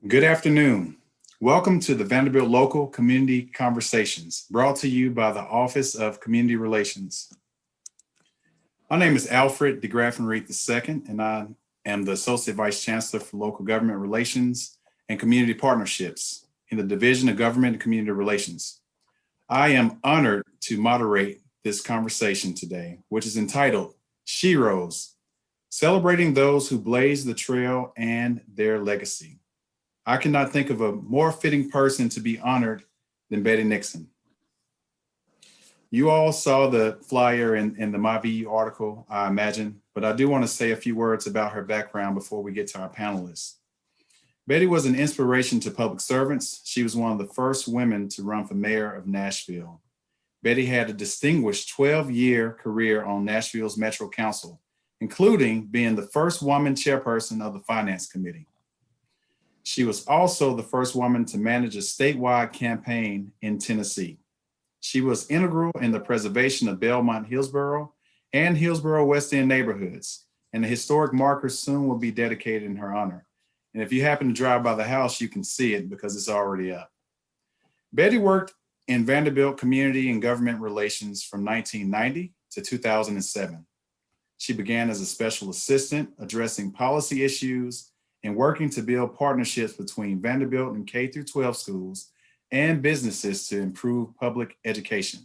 Good afternoon. Welcome to the Vanderbilt Local Community Conversations, brought to you by the Office of Community Relations. My name is Alfred DeGraffenreith II, and I am the Associate Vice Chancellor for Local Government Relations and Community Partnerships in the Division of Government and Community Relations. I am honored to moderate this conversation today, which is entitled She-roes, Celebrating Those Who Blaze the Trail and Their Legacy. I cannot think of a more fitting person to be honored than Betty Nixon. You all saw the flyer in the MyVU article, I imagine, but I do want to say a few words about her background before we get to our panelists. Betty was an inspiration to public servants. She was one of the first women to run for mayor of Nashville. Betty had a distinguished 12-year career on Nashville's Metro Council, including being the first woman chairperson of the Finance Committee. She was also the first woman to manage a statewide campaign in Tennessee. She was integral in the preservation of Belmont Hillsborough and Hillsborough West End neighborhoods, and a historic marker soon will be dedicated in her honor. And if you happen to drive by the house, you can see it because it's already up. Betty worked in Vanderbilt Community and Government Relations from 1990 to 2007. She began as a special assistant addressing policy issues and working to build partnerships between Vanderbilt and K-12 schools and businesses to improve public education.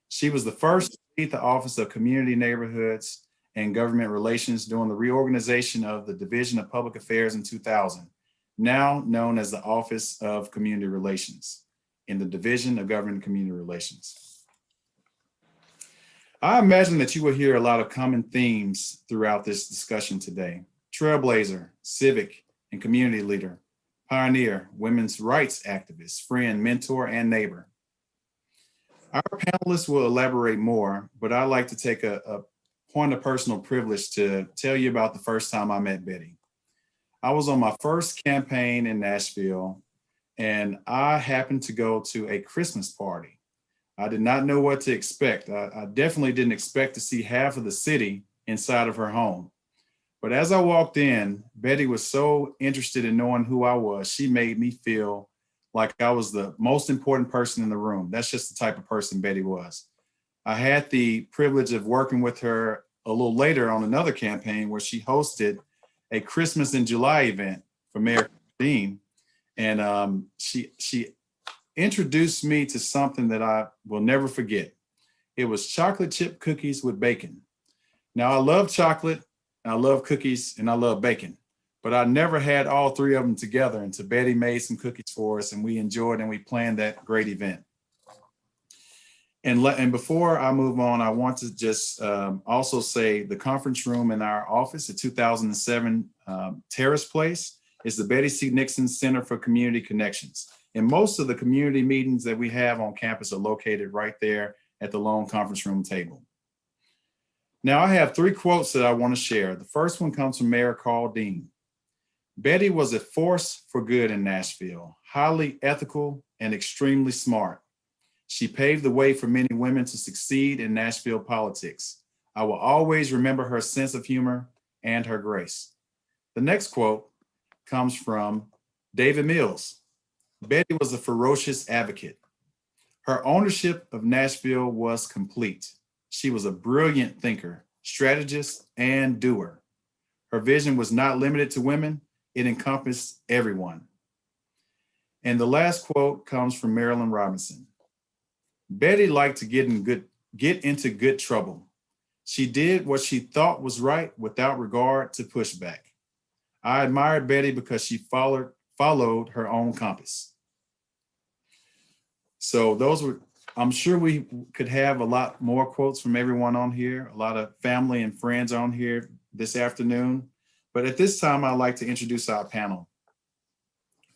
She was the first to lead the Office of Community Neighborhoods and Government Relations during the reorganization of the Division of Public Affairs in 2000, now known as the Office of Community Relations in the Division of Government and Community Relations. I imagine that you will hear a lot of common themes throughout this discussion today. Trailblazer, civic and community leader, pioneer, women's rights activist, friend, mentor, and neighbor. Our panelists will elaborate more, but I'd like to take a point of personal privilege to tell you about the first time I met Betty. I was on my first campaign in Nashville, and I happened to go to a Christmas party. I did not know what to expect. I definitely didn't expect to see half of the city inside of her home. But as I walked in, Betty was so interested in knowing who I was, she made me feel like I was the most important person in the room. That's just the type of person Betty was. I had the privilege of working with her a little later on another campaign where she hosted a Christmas in July event for Mayor Dean. And she introduced me to something that I will never forget. It was chocolate chip cookies with bacon. Now, I love chocolate. I love cookies and I love bacon, but I never had all three of them together until Betty made some cookies for us and we enjoyed and we planned that great event. And before I move on, I want to just also say the conference room in our office at 2007 Terrace Place is the Betty C.Nixon Center for Community Connections. And most of the community meetings that we have on campus are located right there at the long conference room table. Now, I have three quotes that I want to share. The first one comes from Mayor Carl Dean. Betty was a force for good in Nashville, highly ethical and extremely smart. She paved the way for many women to succeed in Nashville politics. I will always remember her sense of humor and her grace. The next quote comes from David Mills. Betty was a ferocious advocate. Her ownership of Nashville was complete. She was a brilliant thinker, strategist, and doer. Her vision was not limited to women, it encompassed everyone. And the last quote comes from Marilyn Robinson. Betty liked to get into good trouble. She did what she thought was right without regard to pushback. I admired Betty because she followed her own compass. So those were, I'm sure we could have a lot more quotes from everyone on here, a lot of family and friends on here this afternoon. But at this time, I'd like to introduce our panel.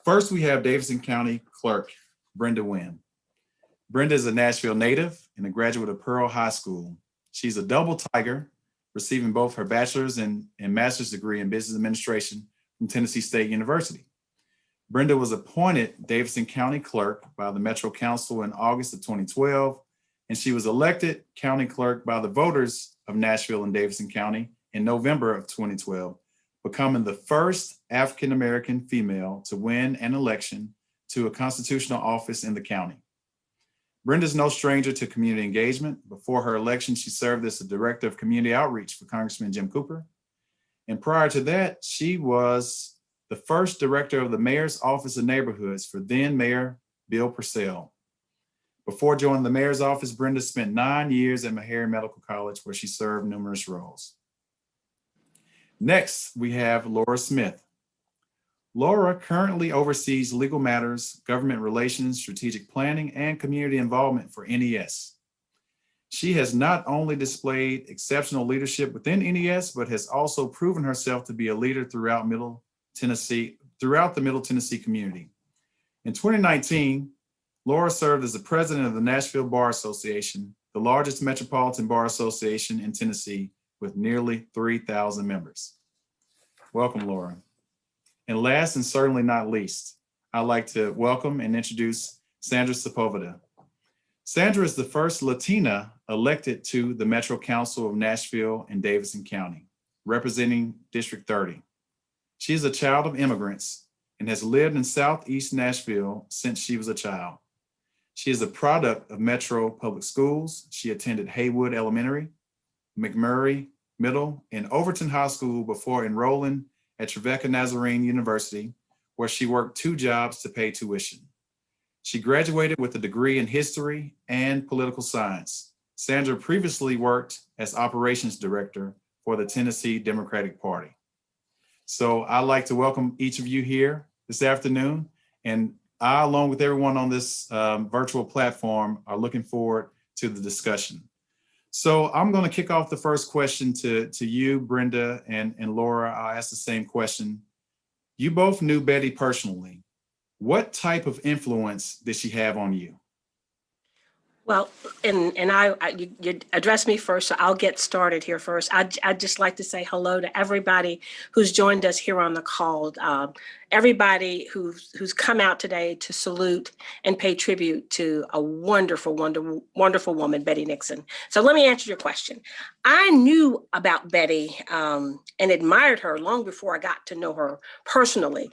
First, we have Davidson County Clerk, Brenda Nguyen. Brenda is a Nashville native and a graduate of Pearl High School. She's a double tiger, receiving both her bachelor's and master's degree in business administration from Tennessee State University. Brenda was appointed Davidson County Clerk by the Metro Council in August of 2012, and she was elected County Clerk by the voters of Nashville and Davidson County in November of 2012, becoming the first African-American female to win an election to a constitutional office in the county. Brenda's no stranger to community engagement. Before her election, she served as the director of community outreach for Congressman Jim Cooper. And prior to that, she was the first director of the Mayor's Office of Neighborhoods for then Mayor Bill Purcell. Before joining the mayor's office, Brenda spent 9 years at Meharry Medical College, where she served numerous roles. Next, we have Laura Smith. Laura currently oversees legal matters, government relations, strategic planning, and community involvement for NES. She has not only displayed exceptional leadership within NES, but has also proven herself to be a leader throughout the Middle Tennessee community. In 2019, Laura served as the president of the Nashville Bar Association, the largest metropolitan bar association in Tennessee, with nearly 3,000 members. Welcome, Laura. And last and certainly not least, I'd like to welcome and introduce Sandra Sepulveda. Sandra is the first Latina elected to the Metro Council of Nashville and Davidson County, representing District 30. She is a child of immigrants and has lived in Southeast Nashville since she was a child. She is a product of Metro Public Schools. She attended Haywood Elementary, McMurray Middle, and Overton High School before enrolling at Trevecca Nazarene University, where she worked 2 jobs to pay tuition. She graduated with a degree in history and political science. Sandra previously worked as operations director for the Tennessee Democratic Party. So I'd like to welcome each of you here this afternoon, and I, along with everyone on this virtual platform, are looking forward to the discussion. So I'm going to kick off the first question to you, Brenda, and Laura. I'll ask the same question. You both knew Betty personally. What type of influence did she have on you? Well, you addressed me first, so I'll get started here first. I'd just like to say hello to everybody who's joined us here on the call, everybody who's come out today to salute and pay tribute to a wonderful, wonderful woman, Betty Nixon. So let me answer your question. I knew about Betty and admired her long before I got to know her personally.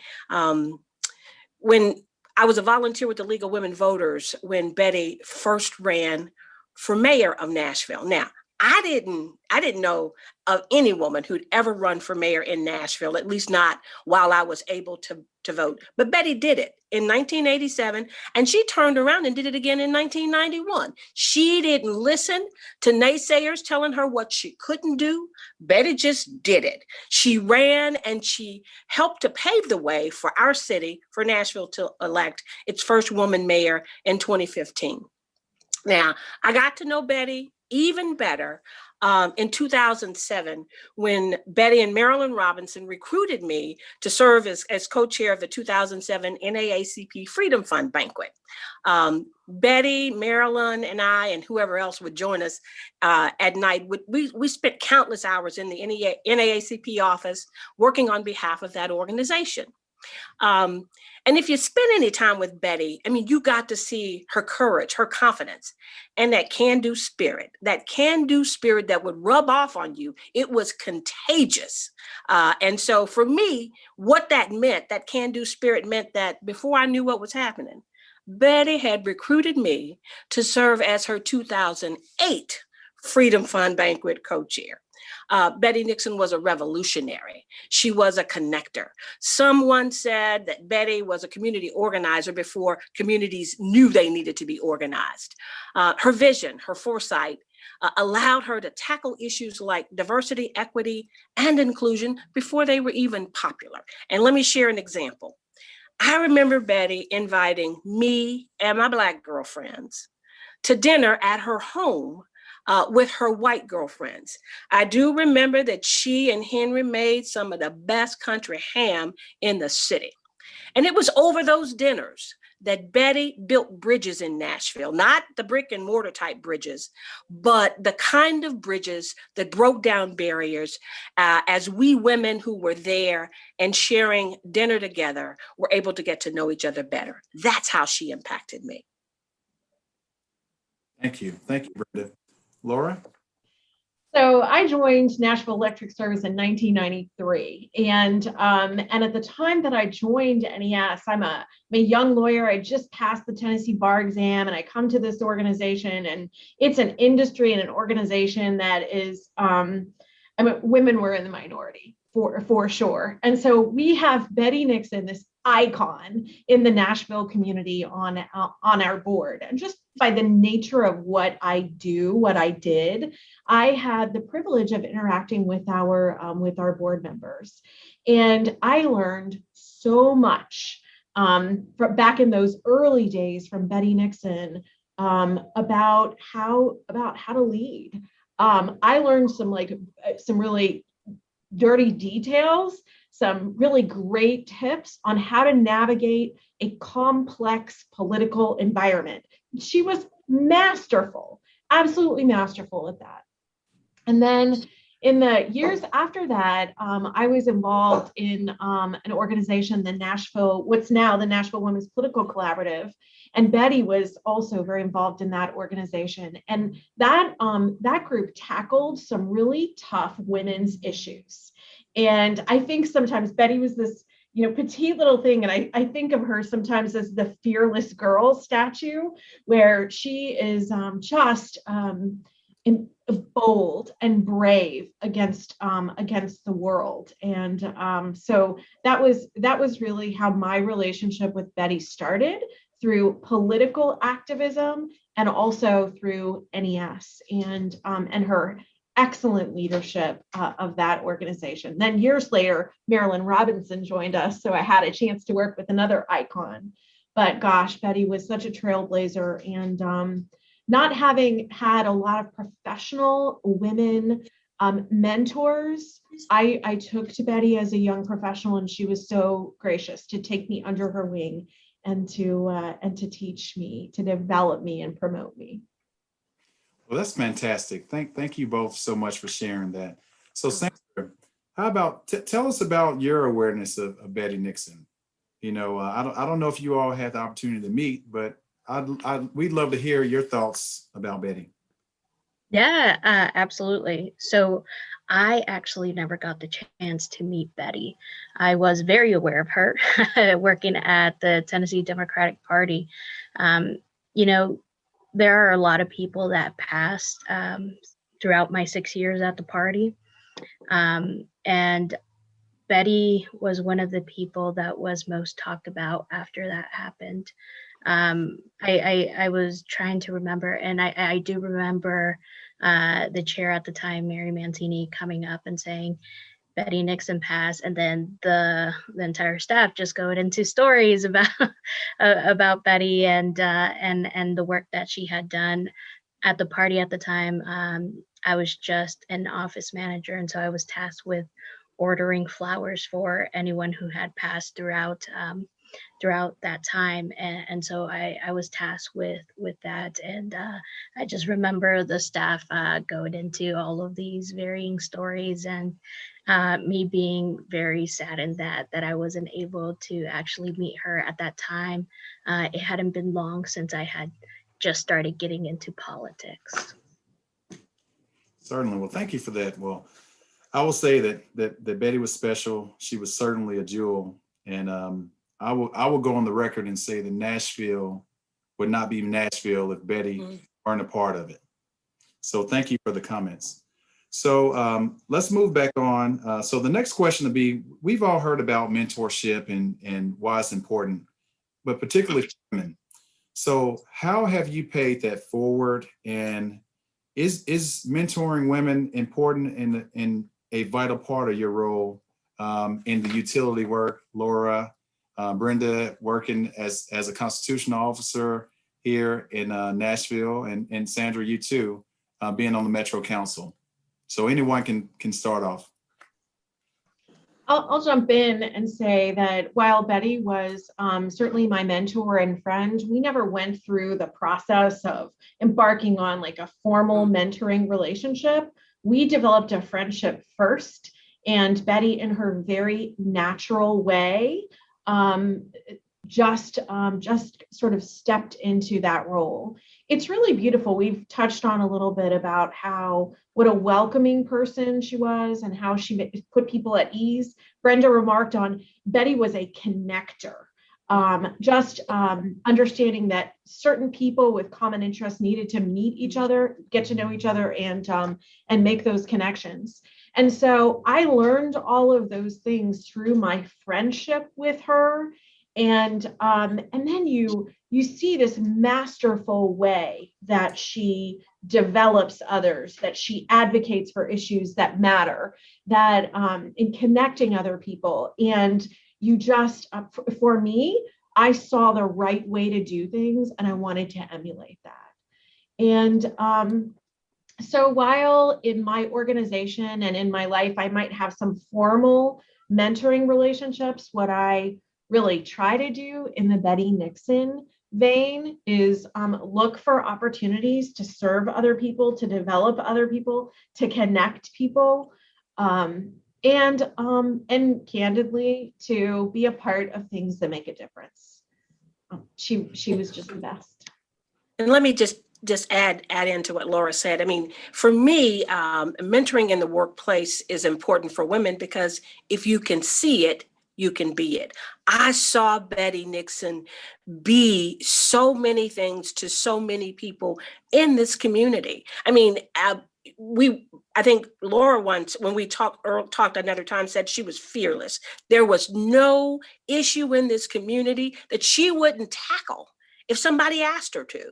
When I was a volunteer with the League of Women Voters when Betty first ran for mayor of Nashville. Now, I didn't know of any woman who'd ever run for mayor in Nashville, at least not while I was able to vote. But Betty did it in 1987, and she turned around and did it again in 1991. She didn't listen to naysayers telling her what she couldn't do. Betty just did it. She ran and she helped to pave the way for our city, for Nashville, to elect its first woman mayor in 2015. Now, I got to know Betty even better in 2007 when Betty and Marilyn Robinson recruited me to serve as co-chair of the 2007 NAACP Freedom Fund banquet. Betty, Marilyn, and I, and whoever else would join us at night, we spent countless hours in the NAACP office working on behalf of that organization. And if you spend any time with Betty, I mean, you got to see her courage, her confidence, and that can-do spirit that would rub off on you. It was contagious. And so for me, what that meant, that can-do spirit meant that before I knew what was happening, Betty had recruited me to serve as her 2008 Freedom Fund banquet co-chair. Betty Nixon was a revolutionary. She was a connector. Someone said that Betty was a community organizer before communities knew they needed to be organized. Her vision, her foresight, allowed her to tackle issues like diversity, equity, and inclusion before they were even popular. And let me share an example. I remember Betty inviting me and my Black girlfriends to dinner at her home with her white girlfriends. I do remember that she and Henry made some of the best country ham in the city. And it was over those dinners that Betty built bridges in Nashville, not the brick and mortar type bridges, but the kind of bridges that broke down barriers as we women who were there and sharing dinner together were able to get to know each other better. That's how she impacted me. Thank you, Brenda. Laura? So I joined Nashville Electric Service in 1993, and at the time that I joined NES, I'm a young lawyer. I just passed the Tennessee bar exam, and I come to this organization, and it's an industry and an organization that is, women were in the minority for sure, and so we have Betty Nixon, this icon in the Nashville community, on our board, and just by the nature of what I do, what I did. I had the privilege of interacting with our board members, and I learned so much from back in those early days from Betty Nixon, about how to lead. I learned some really dirty details, some really great tips on how to navigate a complex political environment. She was masterful, absolutely masterful at that. And then in the years after that, I was involved in an organization, what's now the Nashville Women's Political Collaborative. And Betty was also very involved in that organization. And that group tackled some really tough women's issues. And I think sometimes Betty was this, petite little thing. And I think of her sometimes as the fearless girl statue, where she is just bold and brave against the world. And so that was really how my relationship with Betty started, through political activism and also through NES and her excellent leadership of that organization. Then years later, Marilyn Robinson joined us, so I had a chance to work with another icon. But gosh, Betty was such a trailblazer, and not having had a lot of professional women mentors, I took to Betty as a young professional, and she was so gracious to take me under her wing and to teach me, to develop me and promote me. Well, that's fantastic. Thank you both so much for sharing that. So Sandra, how about tell us about your awareness of Betty Nixon? I don't know if you all had the opportunity to meet, but we'd love to hear your thoughts about Betty. Yeah, absolutely. So I actually never got the chance to meet Betty. I was very aware of her working at the Tennessee Democratic Party. There are a lot of people that passed throughout my 6 years at the party. And Betty was one of the people that was most talked about after that happened. I was trying to remember, and I do remember the chair at the time, Mary Mancini, coming up and saying Betty Nixon passed, and then the entire staff just going into stories about about Betty and the work that she had done at the party at the time. I was just an office manager, and so I was tasked with ordering flowers for anyone who had passed throughout that time, and so I was tasked with that, and I just remember the staff going into all of these varying stories, and me being very saddened that I wasn't able to actually meet her at that time. It hadn't been long since I had just started getting into politics. Certainly. Well, thank you for that. Well, I will say that Betty was special. She was certainly a jewel, and I will go on the record and say that Nashville would not be Nashville if Betty weren't a part of it. So thank you for the comments. So let's move back on. So the next question will be, we've all heard about mentorship and why it's important, but particularly for women. So how have you paid that forward? And is mentoring women important in a vital part of your role in the utility work? Laura, Brenda working as a constitutional officer here in Nashville, and Sandra, you too, being on the Metro Council. So anyone can start off. I'll jump in and say that while Betty was certainly my mentor and friend, we never went through the process of embarking on like a formal mentoring relationship. We developed a friendship first, and Betty, in her very natural way, just sort of stepped into that role. It's really beautiful. We've touched on a little bit about what a welcoming person she was and how she put people at ease. Brenda remarked on Betty was a connector. Understanding that certain people with common interests needed to meet each other, get to know each other, and make those connections. And so I learned all of those things through my friendship with her. And then you see this masterful way that she develops others, that she advocates for issues that matter, that in connecting other people. And you just, for me, I saw the right way to do things, and I wanted to emulate that. And so while in my organization and in my life, I might have some formal mentoring relationships, what I really try to do in the Betty Nixon vein is look for opportunities to serve other people, to develop other people, to connect people, and candidly to be a part of things that make a difference. She was just the best. And let me just add into what Laura said. I mean, for me, mentoring in the workplace is important for women because if you can see it, you can be it. I saw Betty Nixon be so many things to so many people in this community. I mean, I think Laura once, when we talked another time, said she was fearless. There was no issue in this community that she wouldn't tackle if somebody asked her to.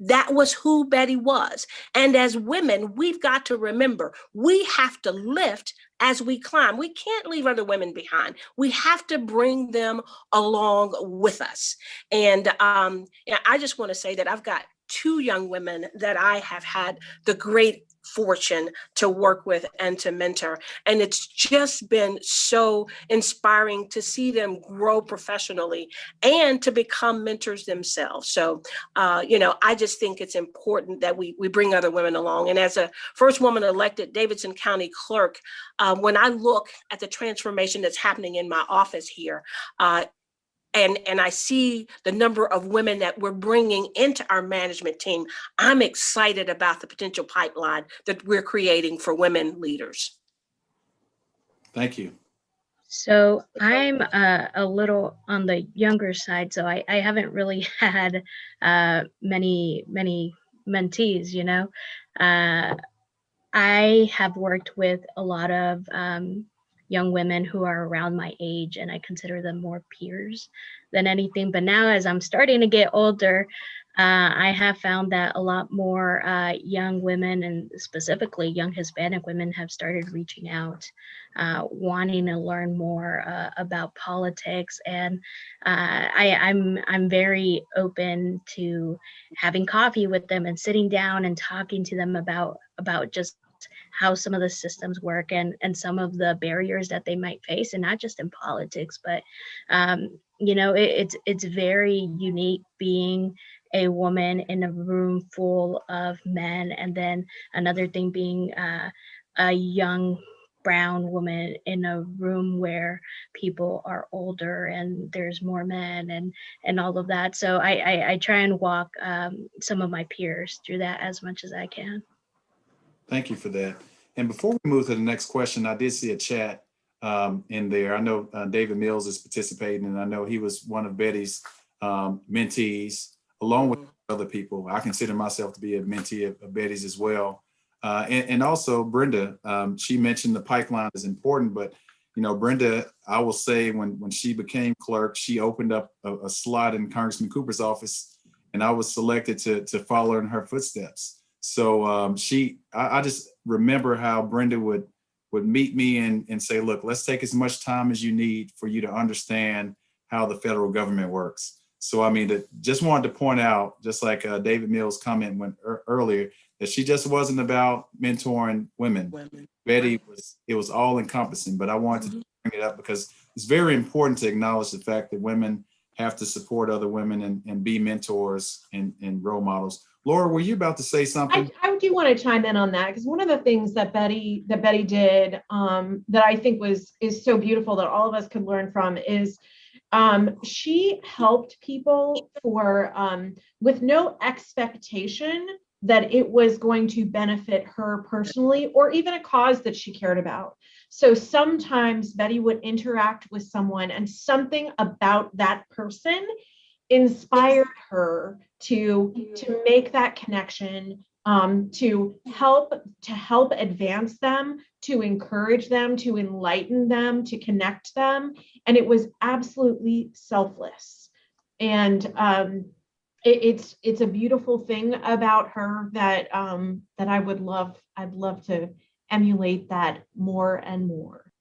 That was who Betty was. And as women, we've got to remember, we have to lift as we climb. We can't leave other women behind. We have to bring them along with us. And I just want to say that I've got 2 young women that I have had the great fortune to work with and to mentor. And it's just been so inspiring to see them grow professionally and to become mentors themselves. So, I just think it's important that we bring other women along. And as a first woman elected Davidson County Clerk, when I look at the transformation that's happening in my office here, and I see the number of women that we're bringing into our management team, I'm excited about the potential pipeline that we're creating for women leaders. Thank you. So I'm a little on the younger side, so I haven't really had many mentees, I have worked with a lot of young women who are around my age, and I consider them more peers than anything. But now as I'm starting to get older, I have found that a lot more young women, and specifically young Hispanic women, have started reaching out, wanting to learn more about politics. And I'm very open to having coffee with them and sitting down and talking to them about just how some of the systems work and some of the barriers that they might face, and not just in politics, but it's very unique being a woman in a room full of men, and then another thing being a young brown woman in a room where people are older and there's more men and all of that. So I try and walk some of my peers through that as much as I can. Thank you for that. And before we move to the next question, I did see a chat in there. I know David Mills is participating, and I know he was one of Betty's mentees, along with other people. I consider myself to be a mentee of Betty's as well. And also Brenda, she mentioned the pipeline is important, but Brenda, I will say when she became clerk, she opened up a slot in Congressman Cooper's office, and I was selected to follow in her footsteps. So I just remember how Brenda would meet me and say, look, let's take as much time as you need for you to understand how the federal government works. So, I mean, just wanted to point out, just like David Mills' comment went earlier, that she just wasn't about mentoring women. Betty it was all encompassing, but I wanted to bring it up because it's very important to acknowledge the fact that women have to support other women and be mentors and role models. Laura, were you about to say something? I do want to chime in on that, because one of the things that Betty did that I think is so beautiful that all of us could learn from is She helped people with no expectation that it was going to benefit her personally or even a cause that she cared about. So sometimes Betty would interact with someone and something about that person inspired her to make that connection, to help advance them, to encourage them, to enlighten them, to connect them. And it was absolutely selfless. And it's a beautiful thing about her that I'd love to emulate that more and more.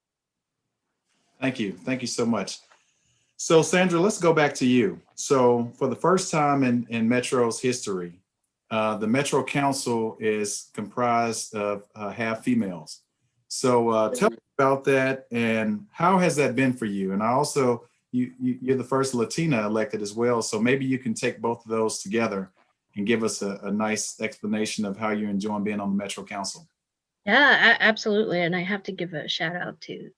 Thank you. Thank you so much. So Sandra, let's go back to you. So for the first time in Metro's history, the Metro Council is comprised of half females. So tell me about that and how has that been for you? And I also, you're the first Latina elected as well. So maybe you can take both of those together and give us a nice explanation of how you're enjoying being on the Metro Council. Yeah, absolutely. And I have to give a shout out to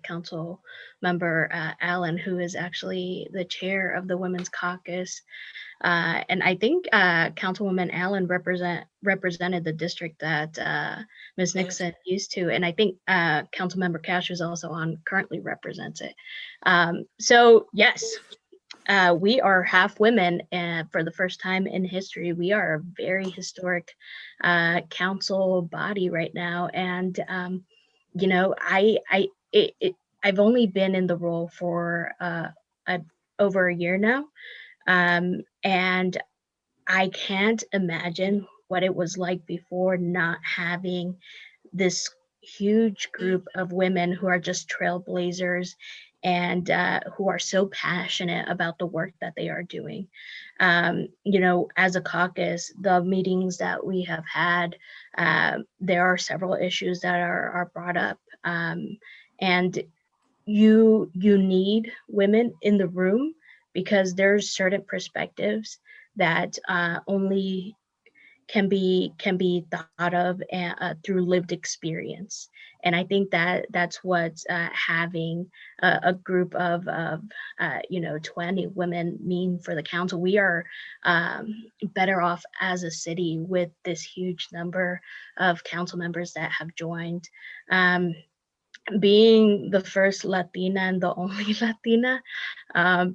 Council Member Allen, who is actually the chair of the Women's Caucus. And I think Councilwoman Allen represented the district that Ms. Nixon used to. And I think Councilmember Cash, who's also on, currently represents it. So yes, we are half women, and for the first time in history, we are a very historic council body right now. And you know, I've only been in the role for over a year now, and I can't imagine what it was like before, not having this huge group of women who are just trailblazers and who are so passionate about the work that they are doing. You know, as a caucus, the meetings that we have had, there are several issues that are brought up, and you need women in the room because there's certain perspectives that only can be thought of through lived experience. And I think that that's what having a group of 20 women mean for the council. We are better off as a city with this huge number of council members that have joined. Being the first Latina and the only Latina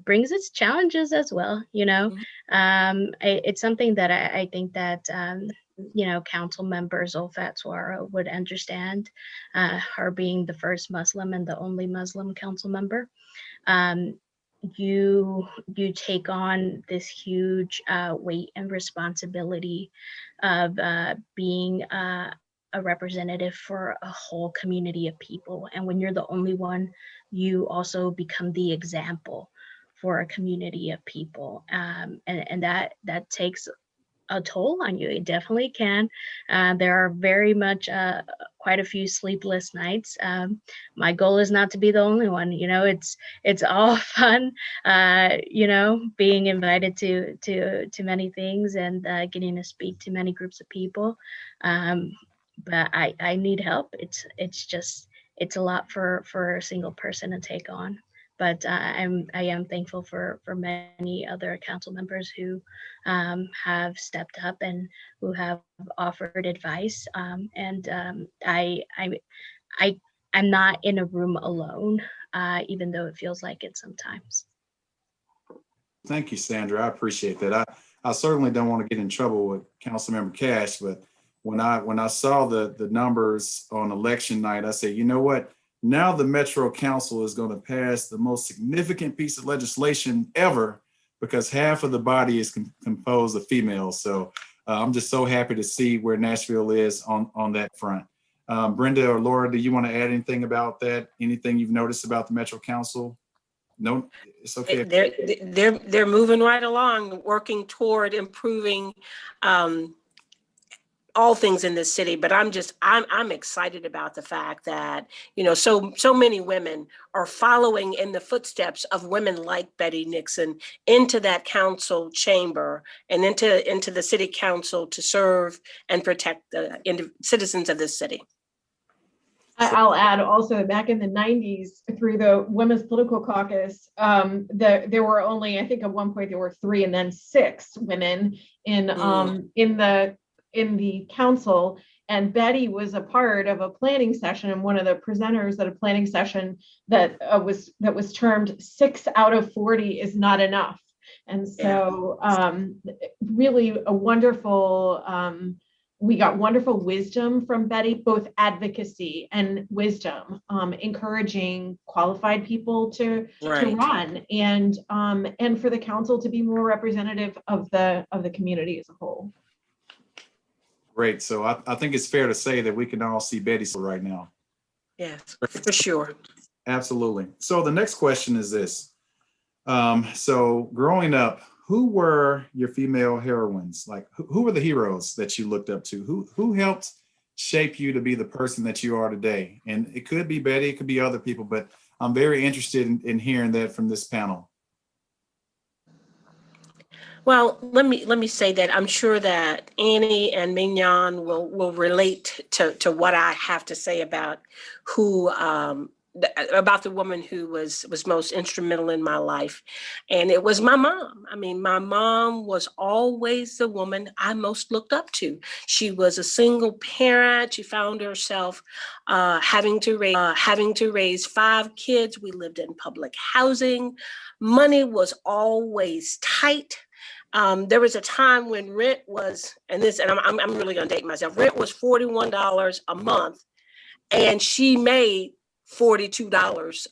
brings its challenges as well. You know, it's something that I think that Council Member Zulfat Suara would understand. Her being the first Muslim and the only Muslim council member, you take on this huge weight and responsibility of being a representative for a whole community of people. And when you're the only one, you also become the example for a community of people. And that takes a toll on you. It definitely can. There are very much quite a few sleepless nights. My goal is not to be the only one. You know, it's all fun. Being invited to many things and getting to speak to many groups of people. But I need help. It's a lot for a single person to take on. But I am thankful for many other council members who have stepped up and who have offered advice. I'm not in a room alone, even though it feels like it sometimes. Thank you, Sandra. I appreciate that. I certainly don't want to get in trouble with Councilmember Cash, but when I saw the numbers on election night, I said, you know what? Now the Metro Council is going to pass the most significant piece of legislation ever because half of the body is composed of females. So I'm just so happy to see where Nashville is on that front. Brenda or Laura, do you want to add anything about that? Anything you've noticed about the Metro Council? No, it's okay. They're moving right along, working toward improving all things in this city. But I'm excited about the fact that, so many women are following in the footsteps of women like Betty Nixon into that council chamber and into the city council to serve and protect the citizens of this city. I'll add also that back in the 90s, through the Women's Political Caucus, there were only, I think at one point there were 3 and then 6 women in the council. And Betty was a part of a planning session and one of the presenters at a planning session that was termed 6 out of 40 is not enough. And so really a wonderful, we got wonderful wisdom from Betty, both advocacy and wisdom, encouraging qualified people to run and for the council to be more representative of the community as a whole. Great. So I think it's fair to say that we can all see Betty right now. Yes, for sure. Absolutely. So the next question is this. So growing up, who were your female heroines? Like who were the heroes that you looked up to? Who helped shape you to be the person that you are today? And it could be Betty, it could be other people, but I'm very interested in hearing that from this panel. Well, let me say that I'm sure that Annie and Mignon will relate to what I have to say about who about the woman who was most instrumental in my life. And it was my mom. I mean, my mom was always the woman I most looked up to. She was a single parent. She found herself having to raise 5 kids. We lived in public housing. Money was always tight. There was a time when rent was, and I'm really gonna date myself, rent was $41 a month, and she made $42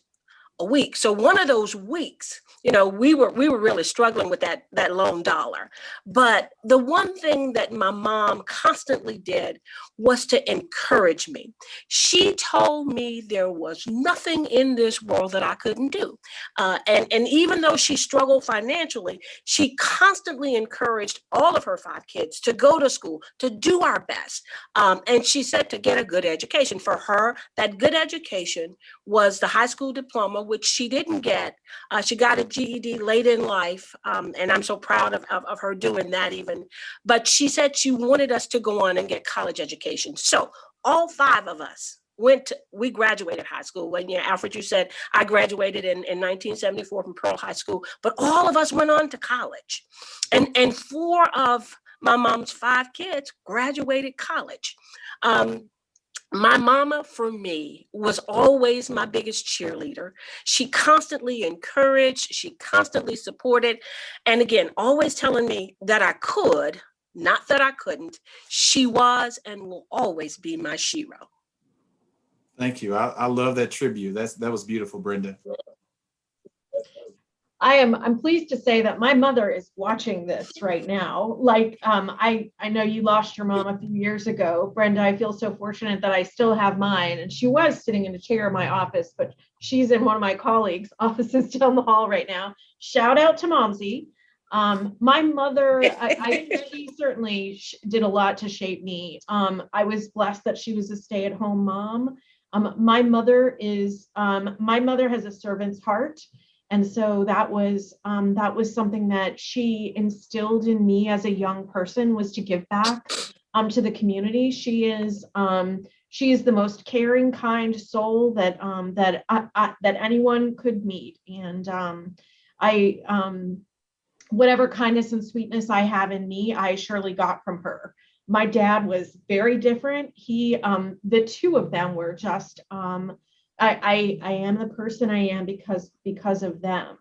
a week. So one of those weeks, we were really struggling with that lone dollar. But the one thing that my mom constantly did was to encourage me. She told me there was nothing in this world that I couldn't do. And even though she struggled financially, she constantly encouraged all of her 5 kids to go to school, to do our best. And she said to get a good education. For her, that good education was the high school diploma, which she didn't get. She got a GED late in life, and I'm so proud of her doing that even. But she said she wanted us to go on and get college education. So all 5 of us we graduated high school. When Alfred, you said I graduated in 1974 from Pearl High School, but all of us went on to college. And 4 of my mom's 5 kids graduated college. My mama, for me, was always my biggest cheerleader. She constantly encouraged, she constantly supported, and again, always telling me that I could, not that I couldn't. She was and will always be my she-roe. Thank you. I love that tribute. That was beautiful, Brenda. I'm pleased to say that my mother is watching this right now. Like, I know you lost your mom a few years ago. Brenda, I feel so fortunate that I still have mine. And she was sitting in a chair in my office, but she's in one of my colleagues' offices down the hall right now. Shout out to Momsy. My mother, she certainly did a lot to shape me. I was blessed that she was a stay-at-home mom. My mother has a servant's heart. And so that was something that she instilled in me as a young person, was to give back to the community. She is the most caring, kind soul that anyone could meet. And whatever kindness and sweetness I have in me, I surely got from her. My dad was very different. The 2 of them were just. I am the person I am because of them.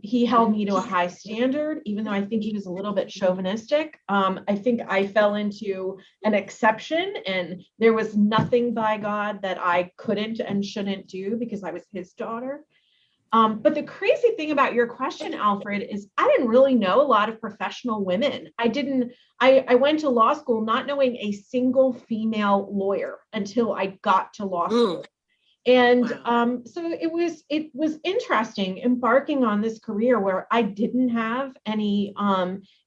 He held me to a high standard, even though I think he was a little bit chauvinistic. I think I fell into an exception, and there was nothing by God that I couldn't and shouldn't do because I was his daughter. But the crazy thing about your question, Alfred, is I didn't really know a lot of professional women. I went to law school not knowing a single female lawyer until I got to law school. And so it was interesting embarking on this career where I didn't have any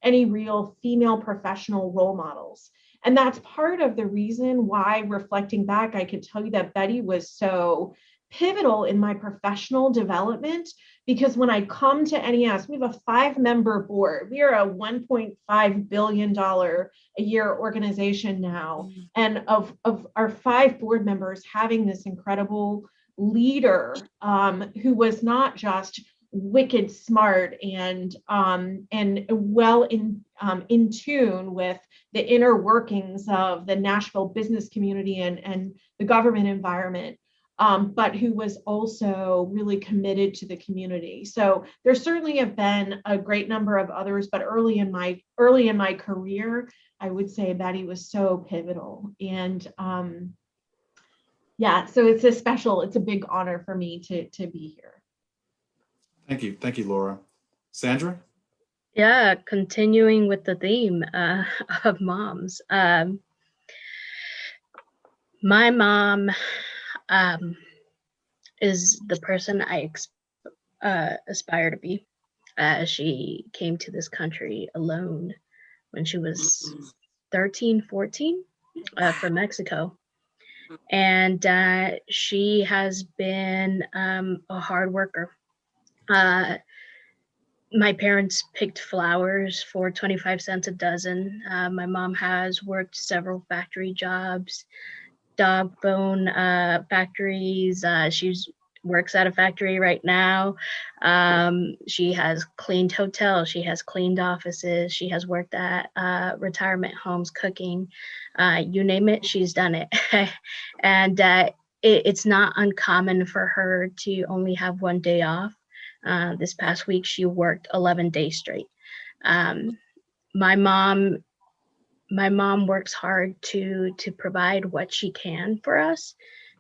real female professional role models. And that's part of the reason why, reflecting back, I can tell you that Betty was so pivotal in my professional development, because when I come to NES, we have a 5-member board. We are a $1.5 billion a year organization now. And of our 5 board members having this incredible leader who was not just wicked smart and well in tune with the inner workings of the Nashville business community and the government environment, but who was also really committed to the community. So there certainly have been a great number of others, but early in my career, I would say Betty was so pivotal. And yeah, so it's a big honor for me to be here. Thank you, Laura. Sandra? Yeah, continuing with the theme of moms. My mom is the person I aspire to be. She came to this country alone when she was 13, 14 from Mexico. And she has been a hard worker. My parents picked flowers for 25 cents a dozen. My mom has worked several factory jobs, dog bone factories. She works at a factory right now. She has cleaned hotels. She has cleaned offices. She has worked at retirement homes, cooking. You name it, she's done it. And it's not uncommon for her to only have one day off. This past week, she worked 11 days straight. My mom works hard to provide what she can for us.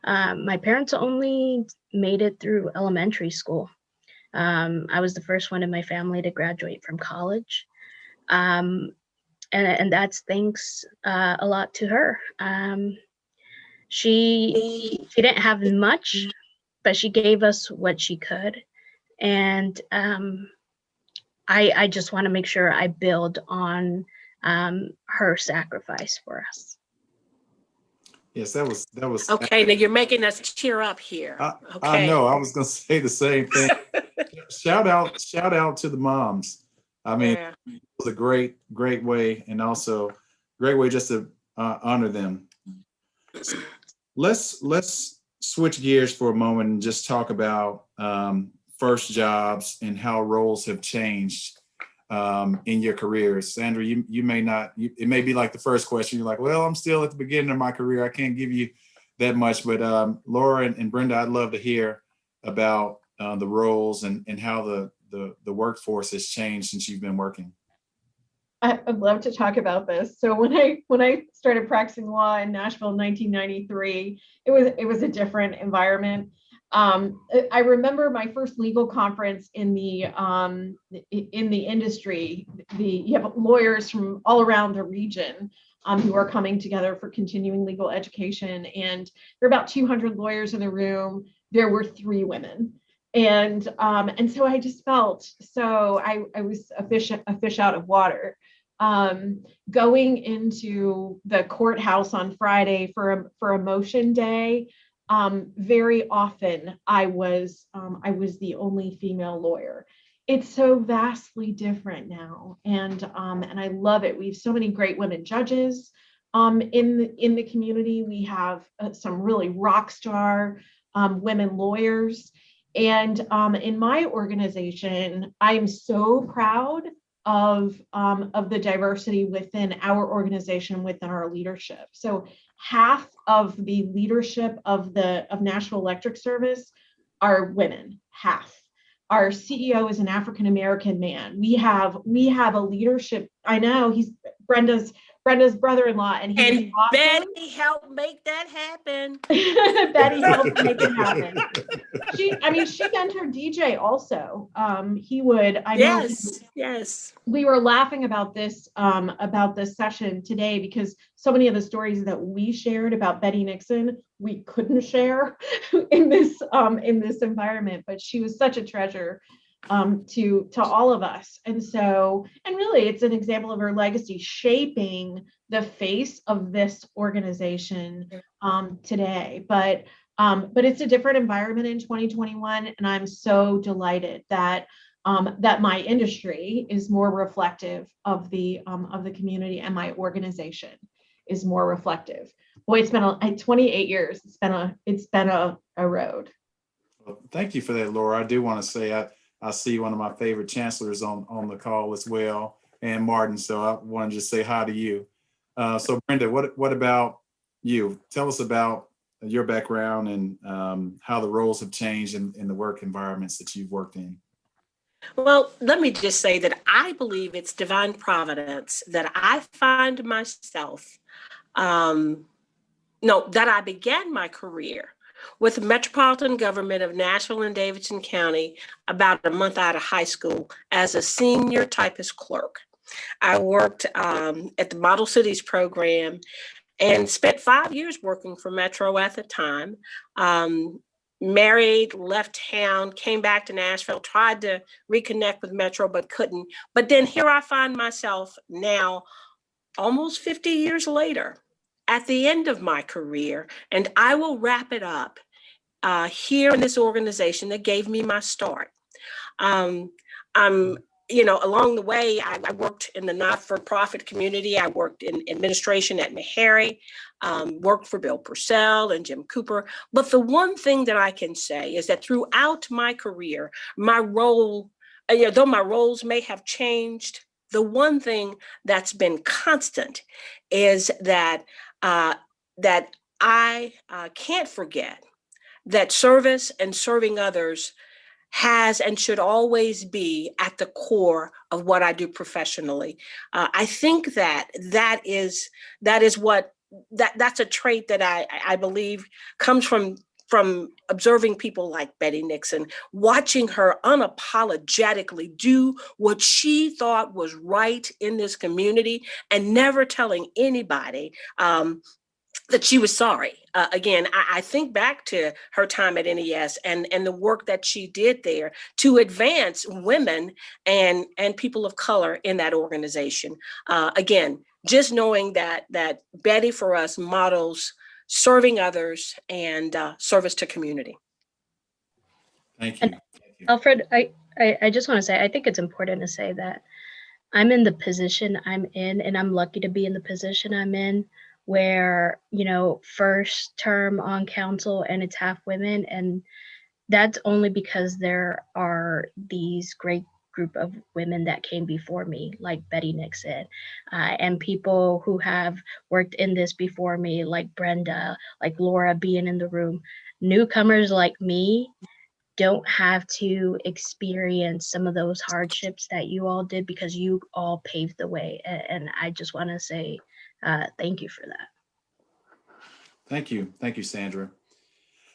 My parents only made it through elementary school. I was the first one in my family to graduate from college. And that's thanks a lot to her. She didn't have much, but she gave us what she could. And I just want to make sure I build on her sacrifice for us. Yes, that was Okay, now you're making us cheer up here. I know, I was gonna say the same thing. Shout out to the moms. I mean, Yeah. it was a great way, and also great way just to honor them. Let's switch gears for a moment and just talk about first jobs and how roles have changed in your careers. Sandra, you may not, it may be like the first question. You're like, well, I'm still at the beginning of my career. I can't give you that much, but Laura and Brenda, I'd love to hear about the roles and how the workforce has changed since you've been working. I'd love to talk about this. So when I started practicing law in Nashville in 1993, it was a different environment. I remember my first legal conference in the industry. You have lawyers from all around the region who are coming together for continuing legal education, and there were about 200 lawyers in the room. There were 3 women. And so I just felt so I was a fish out of water. Going into the courthouse on Friday for a motion day, very often I was the only female lawyer. It's so vastly different now, and I love it. We have so many great women judges in the community. We have some really rock star women lawyers. And in my organization, I am so proud of the diversity within our organization, within our leadership. So half of the leadership of Nashville Electric Service are women, half. Our CEO is an African-American man. We have a leadership. I know he's Brenda's brother-in-law, and he's awesome. Betty helped make that happen. Betty helped make it happen. She mentored DJ also. He would. I know. Yes. We were laughing about this session today because so many of the stories that we shared about Betty Nixon we couldn't share in this environment, but she was such a treasure to all of us. And really it's an example of her legacy shaping the face of this organization today. But But it's a different environment in 2021, and I'm so delighted that that my industry is more reflective of the community, and my organization is more reflective. Boy, it's been 28 years. It's been a road. Well, thank you for that, Laura. I do want to say I see one of my favorite chancellors on the call as well, and Martin. So I want to just say hi to you. So Brenda, what about you? Tell us about your background and how the roles have changed in the work environments that you've worked in. Well, let me just say that I believe it's divine providence that I find myself, that I began my career with the Metropolitan Government of Nashville and Davidson County about a month out of high school as a senior typist clerk. I worked at the Model Cities program and spent 5 years working for Metro at the time. Married, left town, came back to Nashville, tried to reconnect with Metro, but couldn't. But then here I find myself now, almost 50 years later, at the end of my career, and I will wrap it up here in this organization that gave me my start. Along the way, I worked in the not-for-profit community. I worked in administration at Meharry, worked for Bill Purcell and Jim Cooper. But the one thing that I can say is that throughout my career, my role, though my roles may have changed, the one thing that's been constant is that I can't forget that service and serving others has and should always be at the core of what I do professionally. I think that's a trait that I believe comes from observing people like Betty Nixon, watching her unapologetically do what she thought was right in this community and never telling anybody that she was sorry. Again, I think back to her time at NES and the work that she did there to advance women and people of color in that organization. Again, just knowing that Betty for us models serving others and service to community. Thank you. And Alfred, I just want to say, I think it's important to say that I'm in the position I'm in, and I'm lucky to be in the position I'm in, where, first term on council and it's half women. And that's only because there are these great group of women that came before me, like Betty Nixon, and people who have worked in this before me, like Brenda, like Laura being in the room. Newcomers like me don't have to experience some of those hardships that you all did, because you all paved the way. And I just want to say thank you for that. Thank you, Sandra.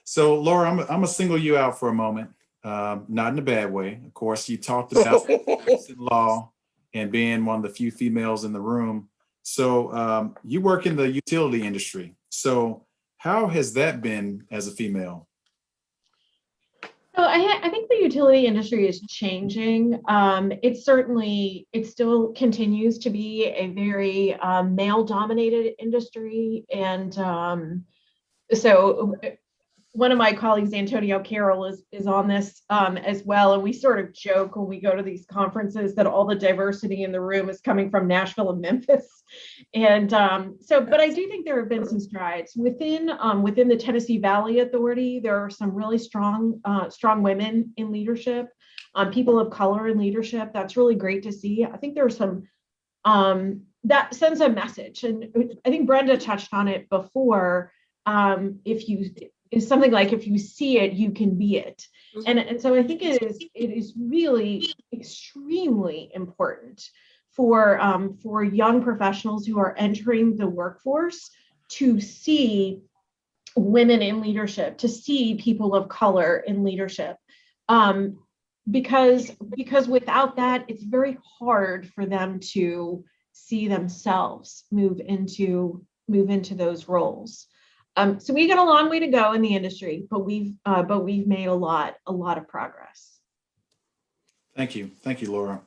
So Laura, I'm gonna single you out for a moment, not in a bad way. Of course, you talked about practicing law and being one of the few females in the room. So you work in the utility industry. So how has that been as a female? So I think the utility industry is changing. It still continues to be a very male-dominated industry, and so one of my colleagues, Antonio Carroll, is on this as well, and we sort of joke when we go to these conferences that all the diversity in the room is coming from Nashville and Memphis, and but I do think there have been some strides within the Tennessee Valley Authority. There are some really strong women in leadership, people of color in leadership. That's really great to see. I think there's some that sends a message, and I think Brenda touched on it before. Is something like, if you see it, you can be it. And so I think it is really extremely important for young professionals who are entering the workforce to see women in leadership, to see people of color in leadership. Because without that, it's very hard for them to see themselves move into those roles. So we got a long way to go in the industry, but we've made a lot of progress. Thank you, Laura.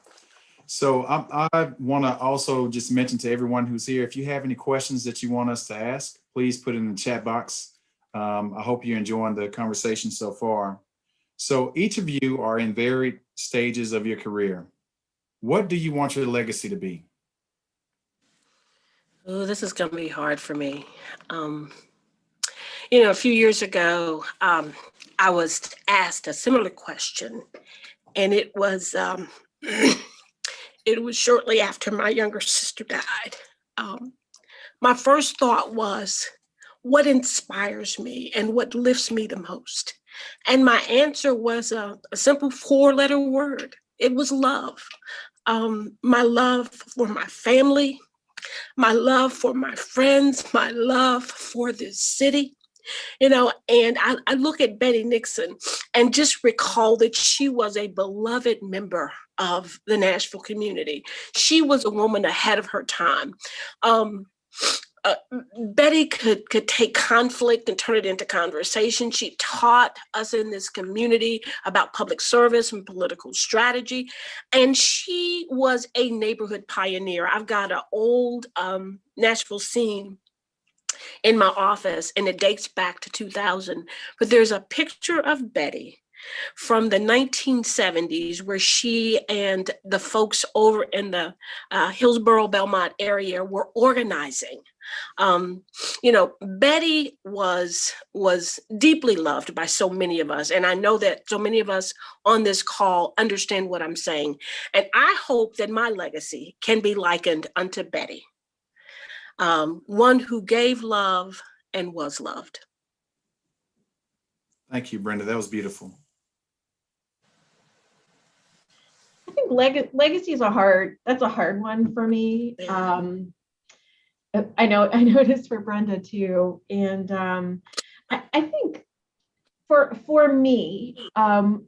So I want to also just mention to everyone who's here, if you have any questions that you want us to ask, please put it in the chat box I hope you're enjoying the conversation so far. So each of you are in varied stages of your career. What do you want your legacy to be? Oh, this is going to be hard for me. You know, a few years ago, I was asked a similar question, and it was it was shortly after my younger sister died. My first thought was, what inspires me and what lifts me the most? And my answer was a simple 4-letter word. It was love. My love for my family, my love for my friends, my love for this city. You know, and I look at Betty Nixon and just recall that she was a beloved member of the Nashville community. She was a woman ahead of her time. Um, Betty could take conflict and turn it into conversation. She taught us in this community about public service and political strategy, and she was a neighborhood pioneer. I've got an old Nashville scene in my office, and it dates back to 2000. But there's a picture of Betty from the 1970s where she and the folks over in the Hillsborough, Belmont area were organizing. You know, Betty was deeply loved by so many of us, and I know that so many of us on this call understand what I'm saying. And I hope that my legacy can be likened unto Betty. One who gave love and was loved. Thank you, Brenda. That was beautiful. I think legacy is that's a hard one for me. I noticed for Brenda too. And I think for me,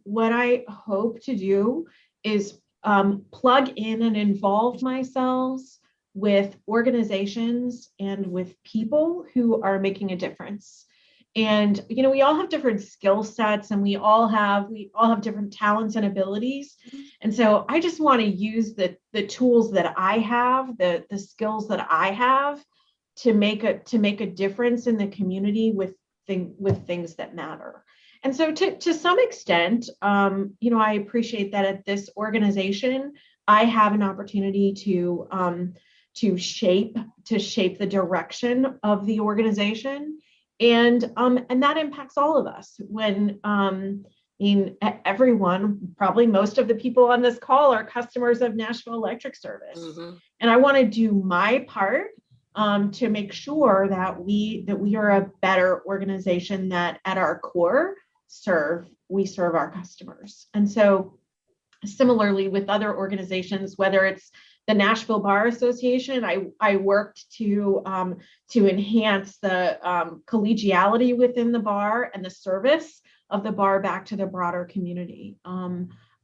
what I hope to do is plug in and involve myself with organizations and with people who are making a difference. And you know, we all have different skill sets, and we all have different talents and abilities. And so I just want to use the tools that I have, the skills that I have, to make a difference in the community with things that matter. And so to some extent, you know, I appreciate that at this organization, I have an opportunity to shape the direction of the organization. And that impacts all of us. When I mean, everyone, probably most of the people on this call are customers of Nashville Electric Service. Mm-hmm. And I want to do my part to make sure that we are a better organization that at our core we serve our customers. And so similarly with other organizations, whether it's the Nashville Bar Association, I worked to enhance the collegiality within the bar and the service of the bar back to the broader community.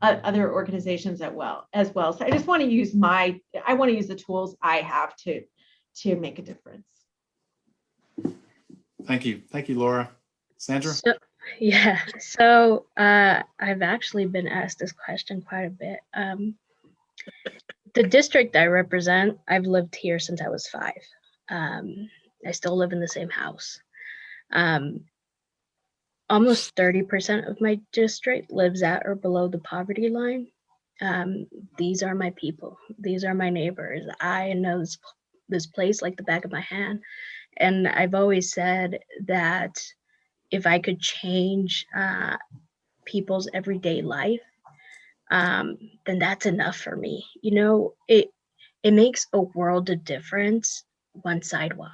Other organizations as well. So I just want to use the tools I have to make a difference. Thank you, Laura. Sandra. So I've actually been asked this question quite a bit. The district I represent, I've lived here since I was 5. I still live in the same house. Almost 30% of my district lives at or below the poverty line. These are my people. These are my neighbors. I know this place like the back of my hand. And I've always said that if I could change people's everyday life, then that's enough for me. You know, it makes a world of difference. One sidewalk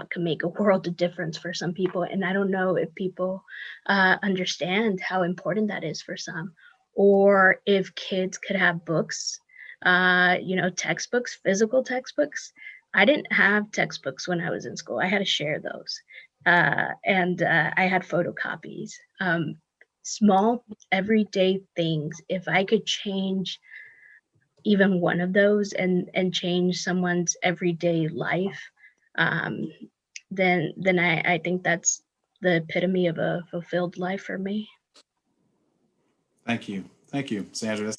can make a world of difference for some people. And I don't know if people understand how important that is for some, or if kids could have books, you know, textbooks, physical textbooks. I didn't have textbooks when I was in school. I had to share those. And I had photocopies. Small everyday things. If I could change even one of those and change someone's everyday life, then I think that's the epitome of a fulfilled life for me. Thank you, Sandra.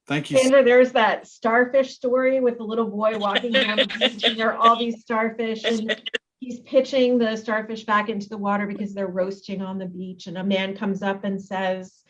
Thank you, Sandra. There's that Starfish Story with the little boy walking down the beach, and there are all these starfish, and he's pitching the starfish back into the water because they're roasting on the beach. And a man comes up and says,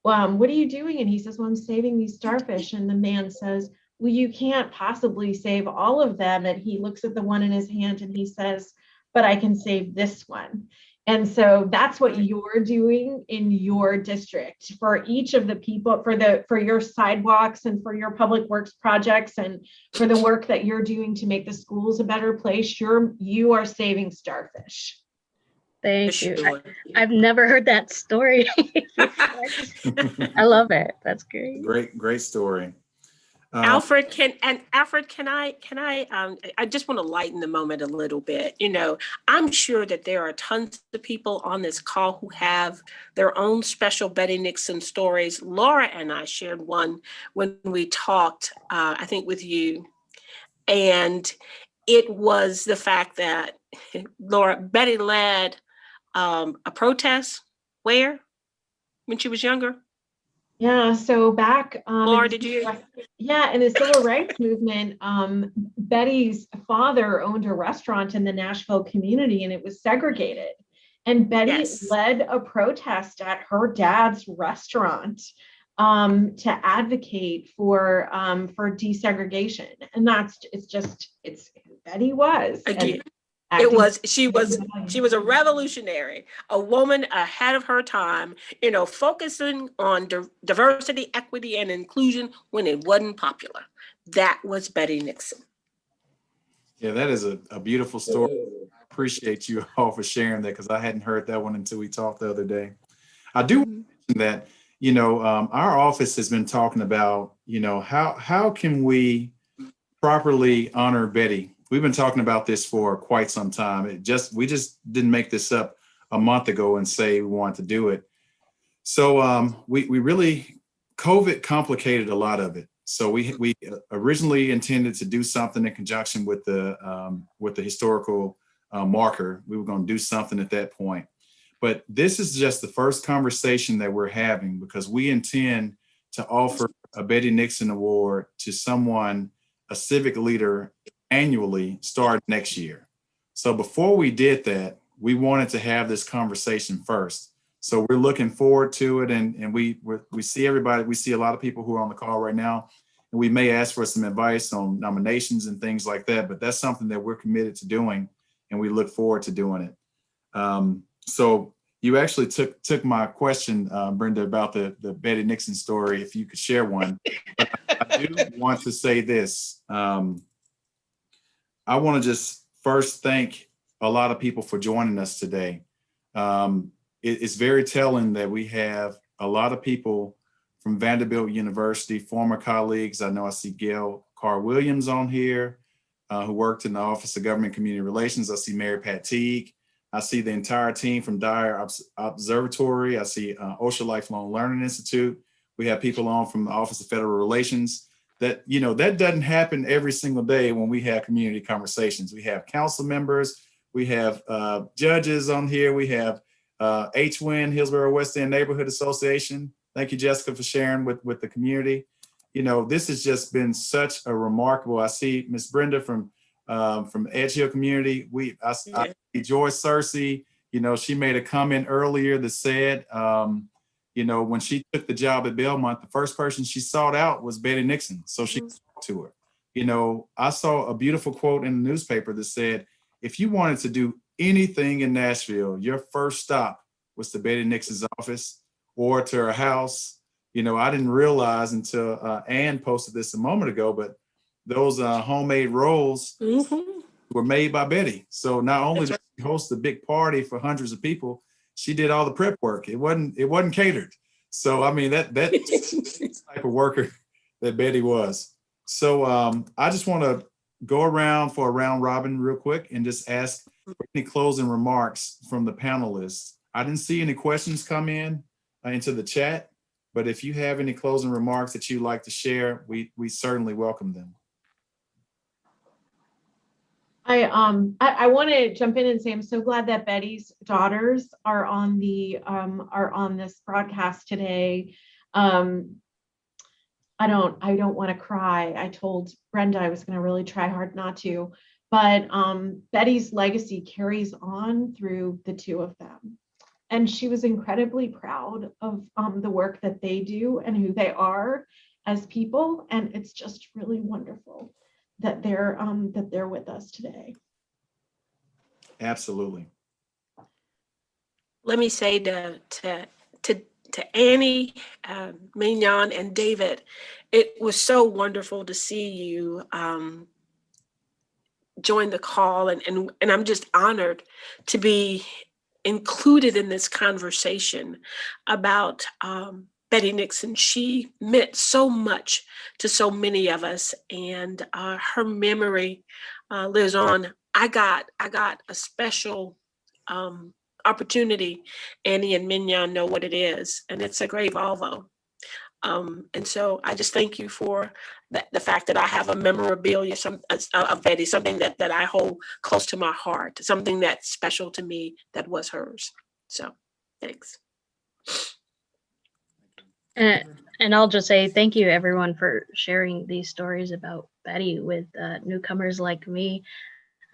what are you doing? And he says, well, I'm saving these starfish. And the man says, well, you can't possibly save all of them. And he looks at the one in his hand and he says, but I can save this one. And so that's what you're doing in your district for each of the people, for your sidewalks and for your public works projects and for the work that you're doing to make the schools a better place. You are saving starfish. Thank you. I've never heard that story. I love it. That's great. Great story. Alfred, can I just want to lighten the moment a little bit. You know, I'm sure that there are tons of people on this call who have their own special Betty Nixon stories. Laura and I shared one when we talked, I think with you, and it was the fact that Betty led a protest where when she was younger. Yeah, so back Laura, did you? Yeah, in the civil rights movement, Betty's father owned a restaurant in the Nashville community and it was segregated. And Betty led a protest at her dad's restaurant to advocate for desegregation. And it's who Betty was. Again. She was a revolutionary, a woman ahead of her time, you know, focusing on diversity, equity, and inclusion when it wasn't popular. That was Betty Nixon. Yeah, that is a beautiful story. I appreciate you all for sharing that because I hadn't heard that one until we talked the other day. I do mention that, you know, our office has been talking about, you know, how can we properly honor Betty? We've been talking about this for quite some time. We just didn't make this up a month ago and say we want to do it. So we really, COVID complicated a lot of it. So we originally intended to do something in conjunction with the historical marker. We were going to do something at that point. But this is just the first conversation that we're having because we intend to offer a Betty Nixon Award to someone, a civic leader, annually start next year. So before we did that, we wanted to have this conversation first. So we're looking forward to it. And we see everybody, we see a lot of people who are on the call right now, and we may ask for some advice on nominations and things like that, but that's something that we're committed to doing and we look forward to doing it. So you actually took my question, Brenda, about the Betty Nixon story, if you could share one. But I do want to say this. I want to just first thank a lot of people for joining us today. It's very telling that we have a lot of people from Vanderbilt University, former colleagues. I know I see Gail Carr-Williams on here, who worked in the Office of Government Community Relations. I see Mary Pat Teague. I see the entire team from Dyer Observatory. I see OSHA Lifelong Learning Institute. We have people on from the Office of Federal Relations. That, you know, that doesn't happen every single day when we have community conversations. We have council members, we have judges on here, we have Nguyen, Hillsborough West End Neighborhood Association. Thank you, Jessica, for sharing with the community. You know, this has just been such a remarkable. I see Miss Brenda from Edge Hill community. I see Joyce Searcy. You know, she made a comment earlier that said, you know, when she took the job at Belmont, the first person she sought out was Betty Nixon. So she talked to her. You know, I saw a beautiful quote in the newspaper that said, if you wanted to do anything in Nashville, your first stop was to Betty Nixon's office or to her house. You know, I didn't realize until Ann posted this a moment ago, but those homemade rolls were made by Betty. So not only did she host a big party for hundreds of people, she did all the prep work. It wasn't catered. So, I mean, that type of worker that Betty was. So I just want to go around for a round robin real quick and just ask for any closing remarks from the panelists. I didn't see any questions come in into the chat, but if you have any closing remarks that you'd like to share, we certainly welcome them. I want to jump in and say I'm so glad that Betty's daughters are on this broadcast today. I don't want to cry. I told Brenda I was going to really try hard not to, But Betty's legacy carries on through the two of them. And she was incredibly proud of the work that they do and who they are as people. And it's just really wonderful that they're with us today. Absolutely. Let me say to Annie, Mignon, and David, it was so wonderful to see you join the call, and I'm just honored to be included in this conversation about Betty Nixon. She meant so much to so many of us, and her memory lives on. I got a special opportunity. Annie and Mignon know what it is, and it's a Grey Volvo. And so I just thank you for the fact that I have a memorabilia of Betty, something that I hold close to my heart, something that's special to me that was hers. So thanks. And I'll just say thank you, everyone, for sharing these stories about Betty with newcomers like me.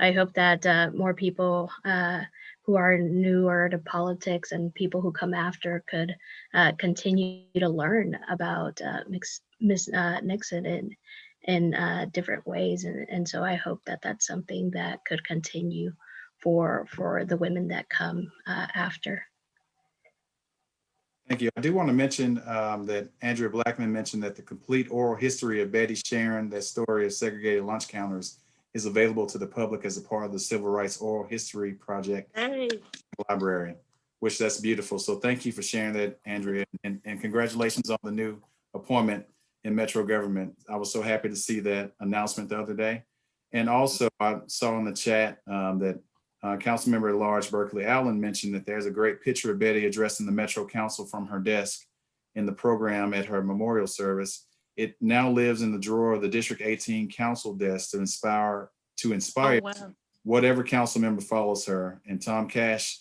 I hope that more people who are newer to politics and people who come after could continue to learn about Miss Nixon in different ways. And so I hope that that's something that could continue for the women that come after. Thank you. I do want to mention that Andrea Blackman mentioned that the complete oral history of Betty Sharon, that story of segregated lunch counters, is available to the public as a part of the Civil Rights Oral History Project Library, which that's beautiful. So thank you for sharing that, Andrea, and congratulations on the new appointment in Metro government. I was so happy to see that announcement the other day. And also I saw in the chat that Councilmember at Large Berkeley Allen mentioned that there's a great picture of Betty addressing the Metro Council from her desk in the program at her memorial service. It now lives in the drawer of the District 18 Council desk to inspire Oh, wow. whatever council member follows her. And Tom Cash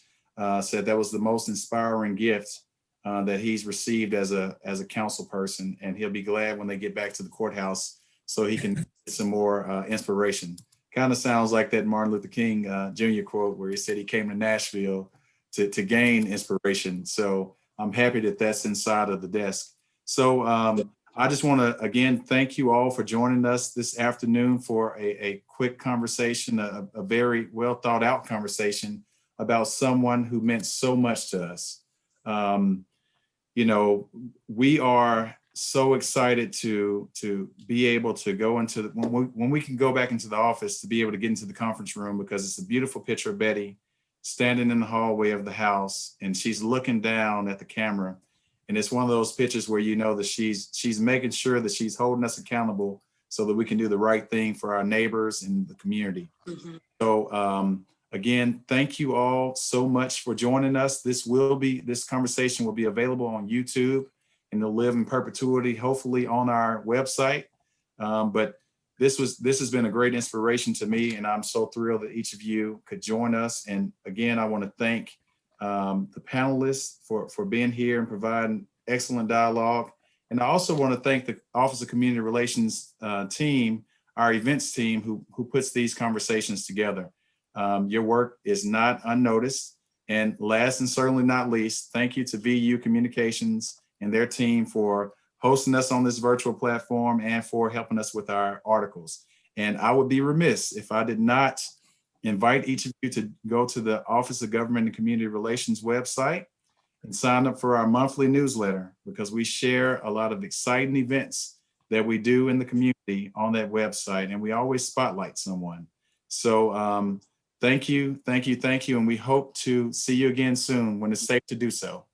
said that was the most inspiring gift that he's received as a council person, and he'll be glad when they get back to the courthouse so he can get some more inspiration. Kind of sounds like that Martin Luther King Jr. quote where he said he came to Nashville to gain inspiration. So I'm happy that that's inside of the desk. So I just want to, again, thank you all for joining us this afternoon for a quick conversation, a very well thought out conversation about someone who meant so much to us. You know, we are so excited to be able to go into when we can go back into the office, to be able to get into the conference room, because it's a beautiful picture of Betty standing in the hallway of the house, and she's looking down at the camera. And it's one of those pictures where you know that she's making sure that she's holding us accountable so that we can do the right thing for our neighbors and the community. Mm-hmm. So again, thank you all so much for joining us. This conversation will be available on YouTube, and it'll live in perpetuity, hopefully on our website. But this has been a great inspiration to me, and I'm so thrilled that each of you could join us. And again, I want to thank the panelists for being here and providing excellent dialogue. And I also want to thank the Office of Community Relations team, our events team, who puts these conversations together. Your work is not unnoticed. And last and certainly not least, thank you to VU Communications and their team for hosting us on this virtual platform and for helping us with our articles. And I would be remiss if I did not invite each of you to go to the Office of Government and Community Relations website and sign up for our monthly newsletter, because we share a lot of exciting events that we do in the community on that website, and we always spotlight someone. So thank you, and we hope to see you again soon when it's safe to do so.